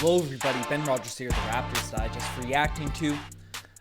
Hello everybody, Ben Rogers here, the Raptors Digest, reacting to,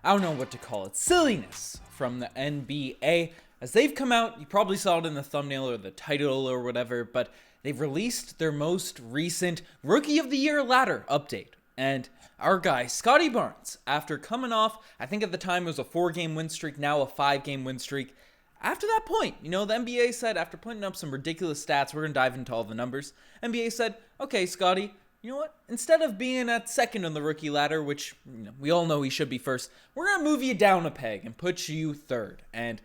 I don't know what to call it, silliness from the NBA. As they've come out, you probably saw it in the thumbnail or the title or whatever, but they've released their most recent Rookie of the Year ladder update. And our guy, Scottie Barnes, after coming off, I think at the time it was a 4-game win streak, now a 5-game win streak. After that point, the NBA said, after putting up some ridiculous stats, we're going to dive into all the numbers. NBA said, okay, Scottie, you know what? Instead of being at second on the rookie ladder, which we all know he should be first, we're going to move you down a peg and put you third. And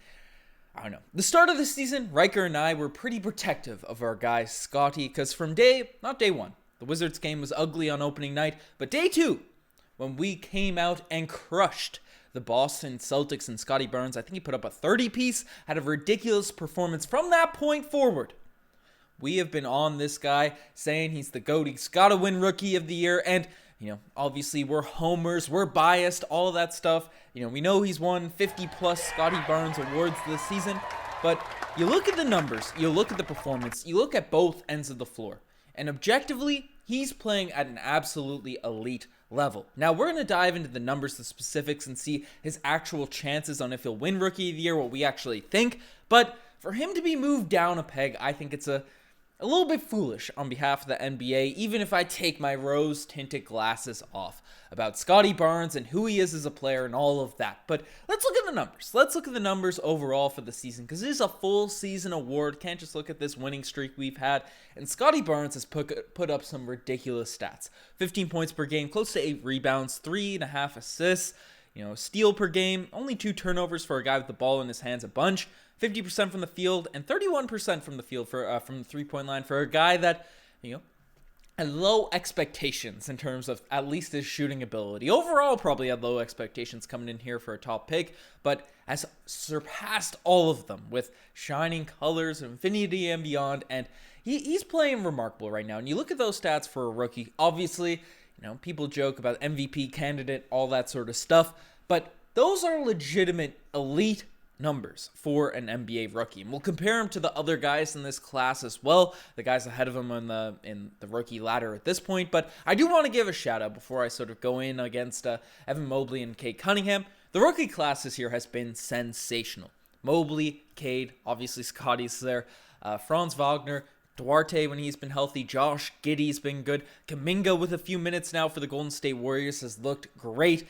I don't know. The start of the season, Riker and I were pretty protective of our guy Scottie because from not day one, the Wizards game was ugly on opening night, but day two, when we came out and crushed the Boston Celtics and Scottie Barnes, I think he put up a 30-piece, had a ridiculous performance from that point forward. We have been on this guy saying he's the GOAT, he's got to win Rookie of the Year, and, obviously we're homers, we're biased, all of that stuff. We know he's won 50-plus Scottie Barnes awards this season, but you look at the numbers, you look at the performance, you look at both ends of the floor, and objectively, he's playing at an absolutely elite level. Now, we're going to dive into the numbers, the specifics, and see his actual chances on if he'll win Rookie of the Year, what we actually think, but for him to be moved down a peg, I think it's a little bit foolish on behalf of the NBA, even if I take my rose-tinted glasses off about Scottie Barnes and who he is as a player and all of that. But let's look at the numbers. Let's look at the numbers overall for the season, because it is a full season award. Can't just look at this winning streak we've had. And Scottie Barnes has put up some ridiculous stats. 15 points per game, close to 8 rebounds, 3.5 assists, steal per game, only 2 turnovers for a guy with the ball in his hands a bunch. 50% from the field and 31% from the field from the three-point line for a guy that, had low expectations in terms of at least his shooting ability. Overall, probably had low expectations coming in here for a top pick, but has surpassed all of them with shining colors, infinity and beyond, and he's playing remarkable right now. And you look at those stats for a rookie, obviously, people joke about MVP candidate, all that sort of stuff, but those are legitimate elite numbers for an NBA rookie, and we'll compare him to the other guys in this class as well, the guys ahead of him in the rookie ladder at this point. But I do want to give a shout out before I sort of go in against Evan Mobley and Cade Cunningham. The rookie class this year has been sensational. Mobley, Cade, obviously Scottie's there, Franz Wagner, Duarte when he's been healthy, Josh Giddey's been good, Kuminga with a few minutes now for the Golden State Warriors has looked great.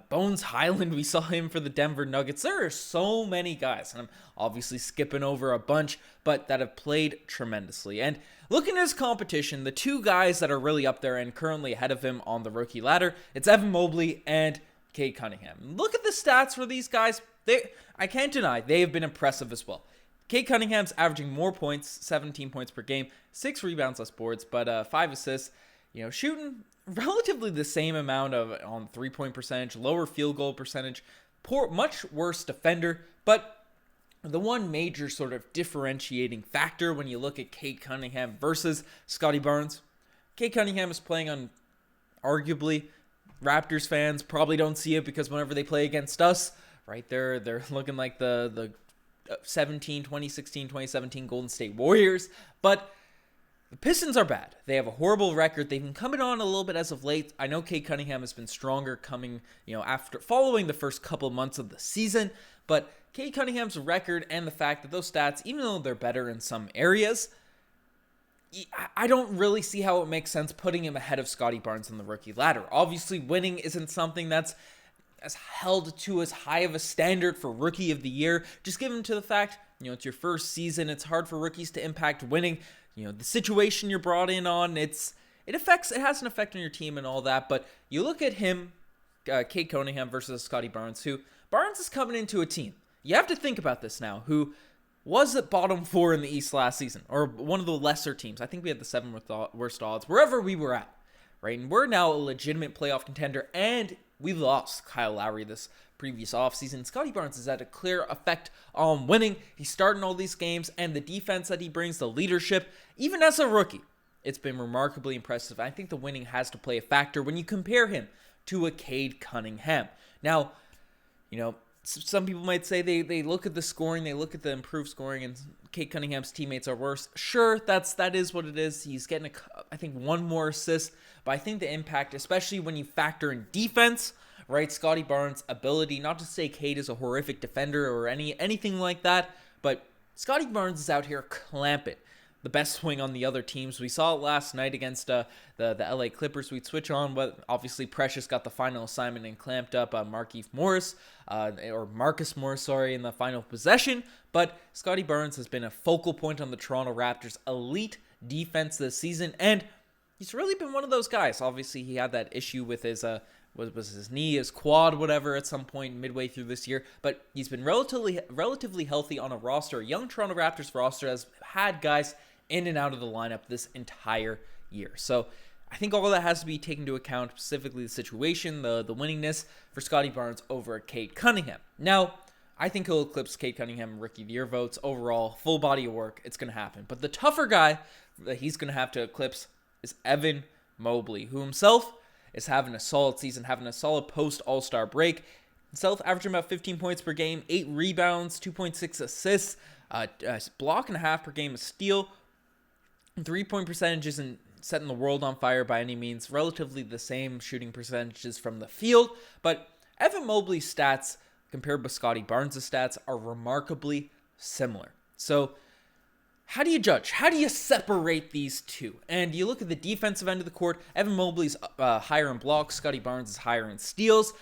Bones Highland, we saw him for the Denver Nuggets. There are so many guys, and I'm obviously skipping over a bunch, but that have played tremendously. And looking at his competition, the two guys that are really up there and currently ahead of him on the rookie ladder, it's Evan Mobley and Cade Cunningham. Look at the stats for these guys. I can't deny they have been impressive as well. Cade Cunningham's averaging more points, 17 points per game, 6 rebounds, less boards, but 5 assists. Shooting relatively the same amount on 3-point percentage, lower field goal percentage, much worse defender, but the one major sort of differentiating factor when you look at Cade Cunningham versus Scottie Barnes, Cade Cunningham is playing on, arguably, Raptors fans probably don't see it because whenever they play against us, right, they're looking like the 2016, 2017 Golden State Warriors, but the Pistons are bad. They have a horrible record. They've been coming on a little bit as of late. I know Cade Cunningham has been stronger coming, after following the first couple months of the season, but Cade Cunningham's record and the fact that those stats, even though they're better in some areas, I don't really see how it makes sense putting him ahead of Scottie Barnes on the rookie ladder. Obviously, winning isn't something that's as held to as high of a standard for Rookie of the Year, just given to the fact, it's your first season, it's hard for rookies to impact winning. The situation you're brought in on, it has an effect on your team and all that, but you look at him, Cade Cunningham versus Scottie Barnes, who Barnes is coming into a team. You have to think about this now, who was at bottom 4 in the East last season, or one of the lesser teams. I think we had the 7 worst odds, wherever we were at, right? And we're now a legitimate playoff contender, and we lost Kyle Lowry this previous offseason. Scottie Barnes has had a clear effect on winning. He's starting all these games, and the defense that he brings, the leadership, even as a rookie, it's been remarkably impressive. I think the winning has to play a factor when you compare him to a Cade Cunningham. Now, Some people might say they look at the scoring, they look at the improved scoring, and Cade Cunningham's teammates are worse. Sure, that is what it is. He's getting, I think, one more assist, but I think the impact, especially when you factor in defense, right? Scottie Barnes' ability, not to say Cade is a horrific defender or anything like that, but Scottie Barnes is out here clamping the best swing on the other teams. We saw it last night against the LA Clippers. We'd switch on, but obviously Precious got the final assignment and clamped up Marcus Morris, in the final possession. But Scottie Barnes has been a focal point on the Toronto Raptors' elite defense this season, and he's really been one of those guys. Obviously, he had that issue with his was his knee, his quad, whatever, at some point midway through this year. But he's been relatively healthy on a roster. A young Toronto Raptors roster has had guys in and out of the lineup this entire year. So I think all of that has to be taken into account, specifically the situation, the winningness for Scottie Barnes over Cade Cunningham. Now, I think he'll eclipse Cade Cunningham Rookie of the Year votes. Overall, full body of work, it's going to happen. But the tougher guy that he's going to have to eclipse is Evan Mobley, who himself is having a solid season, having a solid post-All-Star break. Himself averaging about 15 points per game, 8 rebounds, 2.6 assists, a block and a half per game, a steal. 3-point percentage isn't setting the world on fire by any means. Relatively the same shooting percentages from the field. But Evan Mobley's stats compared with Scottie Barnes' stats are remarkably similar. So how do you judge? How do you separate these two? And you look at the defensive end of the court. Evan Mobley's higher in blocks. Scottie Barnes is higher in steals.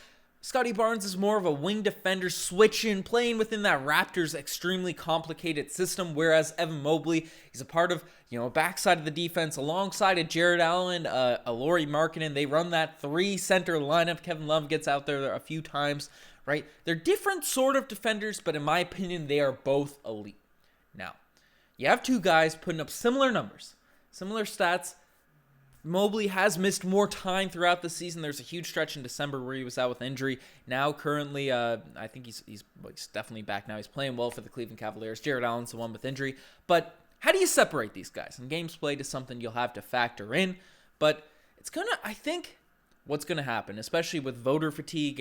Scottie Barnes is more of a wing defender, switching, playing within that Raptors extremely complicated system, whereas Evan Mobley, he's a part of, backside of the defense alongside of Jared Allen, Lauri Markkanen. They run that 3-center lineup. Kevin Love gets out there a few times, right? They're different sort of defenders, but in my opinion, they are both elite. Now, you have two guys putting up similar numbers, similar stats. Mobley has missed more time throughout the season. There's a huge stretch in December where he was out with injury. Now, currently, I think he's definitely back now. He's playing well for the Cleveland Cavaliers. Jared Allen's the one with injury. But how do you separate these guys? And games played is something you'll have to factor in. But I think what's going to happen, especially with voter fatigue,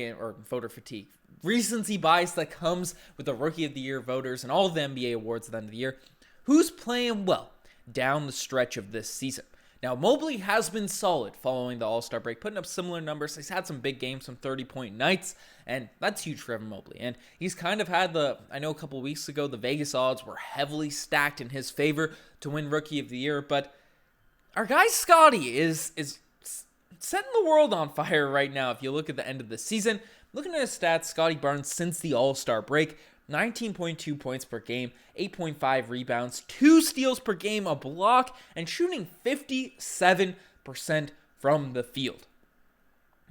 recency bias that comes with the Rookie of the Year voters and all of the NBA awards at the end of the year, who's playing well down the stretch of this season? Now, Mobley has been solid following the All-Star break, putting up similar numbers. He's had some big games, some 30-point nights, and that's huge for Evan Mobley. And he's kind of had I know a couple of weeks ago, the Vegas odds were heavily stacked in his favor to win Rookie of the Year, but our guy Scottie is setting the world on fire right now. If you look at the end of the season, looking at his stats, Scottie Barnes since the All-Star break, 19.2 points per game, 8.5 rebounds, 2 steals per game, a block, and shooting 57% from the field.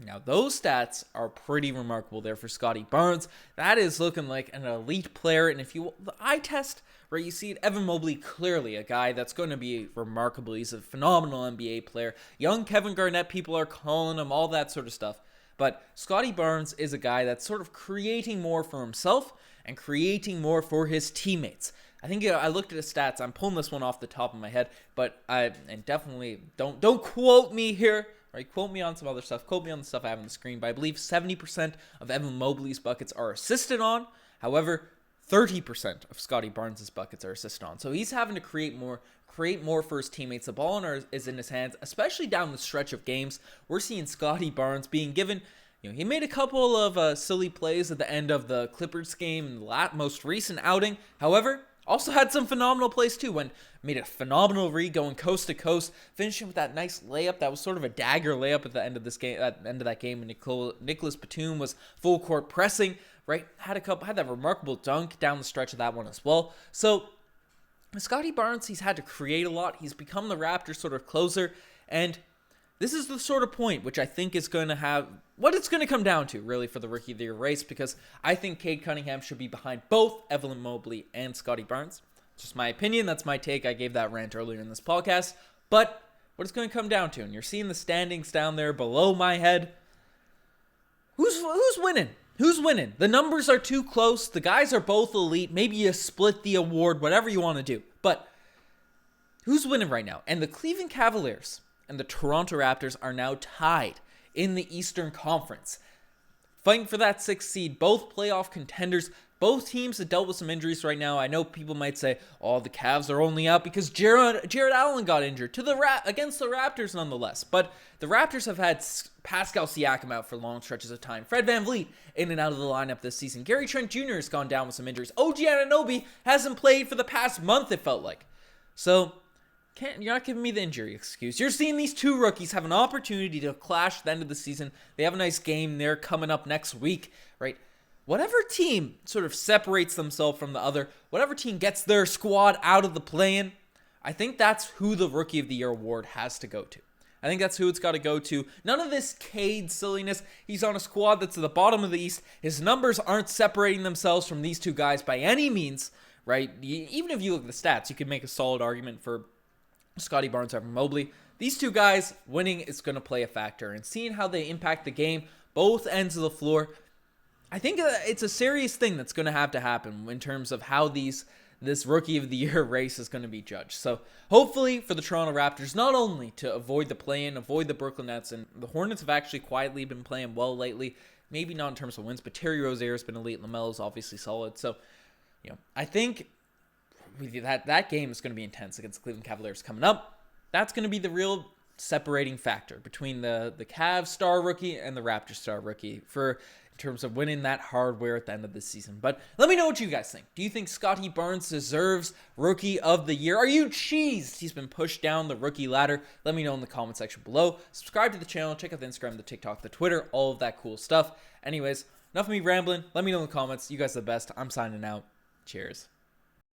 Now, those stats are pretty remarkable there for Scottie Barnes. That is looking like an elite player, and if the eye test, right, you see it, Evan Mobley, clearly a guy that's going to be remarkable. He's a phenomenal NBA player. Young Kevin Garnett, people are calling him, all that sort of stuff. But Scottie Barnes is a guy that's sort of creating more for himself and creating more for his teammates. I think I looked at his stats. I'm pulling this one off the top of my head, but definitely don't quote me here. Right, quote me on some other stuff. Quote me on the stuff I have on the screen. But I believe 70% of Evan Mobley's buckets are assisted on. However, 30% of Scottie Barnes' buckets are assisted on. So he's having to create more for his teammates. The ball is in his hands, especially down the stretch of games. We're seeing Scottie Barnes being given. He made a couple of silly plays at the end of the Clippers game in the most recent outing. However, also had some phenomenal plays too. Made a phenomenal read going coast to coast, finishing with that nice layup that was sort of a dagger layup at the end of this game. At the end of that game, when Nicholas Batum was full court pressing. Right, had that remarkable dunk down the stretch of that one as well. So Scottie Barnes, he's had to create a lot. He's become the Raptors sort of closer, and this is the sort of point which I think is going to have what it's going to come down to, really, for the Rookie of the Year race, because I think Cade Cunningham should be behind both Evan Mobley and Scottie Barnes. It's just my opinion. That's my take. I gave that rant earlier in this podcast. But what it's going to come down to, and you're seeing the standings down there below my head, who's winning? Who's winning? The numbers are too close. The guys are both elite. Maybe you split the award, whatever you want to do. But who's winning right now? And the Cleveland Cavaliers and the Toronto Raptors are now tied in the Eastern Conference fighting for that 6th seed, both playoff contenders. Both teams have dealt with some injuries right now. I know people might say, oh, the Cavs are only out because Jared Allen got injured against the Raptors nonetheless. But the Raptors have had Pascal Siakam out for long stretches of time. Fred VanVleet in and out of the lineup this season. Gary Trent Jr. has gone down with some injuries. OG Anunoby hasn't played for the past month, it felt like. So you're not giving me the injury excuse. You're seeing these two rookies have an opportunity to clash at the end of the season. They have a nice game there coming up next week, right? Whatever team sort of separates themselves from the other, whatever team gets their squad out of the play-in, I think that's who the Rookie of the Year award has to go to. I think that's who it's got to go to. None of this Cade silliness. He's on a squad that's at the bottom of the East. His numbers aren't separating themselves from these two guys by any means, right? Even if you look at the stats, you could make a solid argument for Scottie Barnes over Mobley. These two guys winning is going to play a factor, and seeing how they impact the game, both ends of the floor, I think it's a serious thing that's going to happen in terms of how this Rookie of the Year race is going to be judged. So hopefully for the Toronto Raptors, not only to avoid the play-in, avoid the Brooklyn Nets, and the Hornets have actually quietly been playing well lately, maybe not in terms of wins, but Terry Rozier has been elite. LaMelo's obviously solid. So, I think that game is going to be intense against the Cleveland Cavaliers coming up. That's going to be the real separating factor between the Cavs star rookie and the Raptors star rookie in terms of winning that hardware at the end of the season. But let me know what you guys think. Do you think Scottie Barnes deserves Rookie of the Year? Are you cheesed he's been pushed down the rookie ladder? Let me know in the comment section below. Subscribe to the channel. Check out the Instagram, the TikTok, the Twitter, all of that cool stuff. Anyways, enough of me rambling. Let me know in the comments. You guys are the best. I'm signing out. Cheers.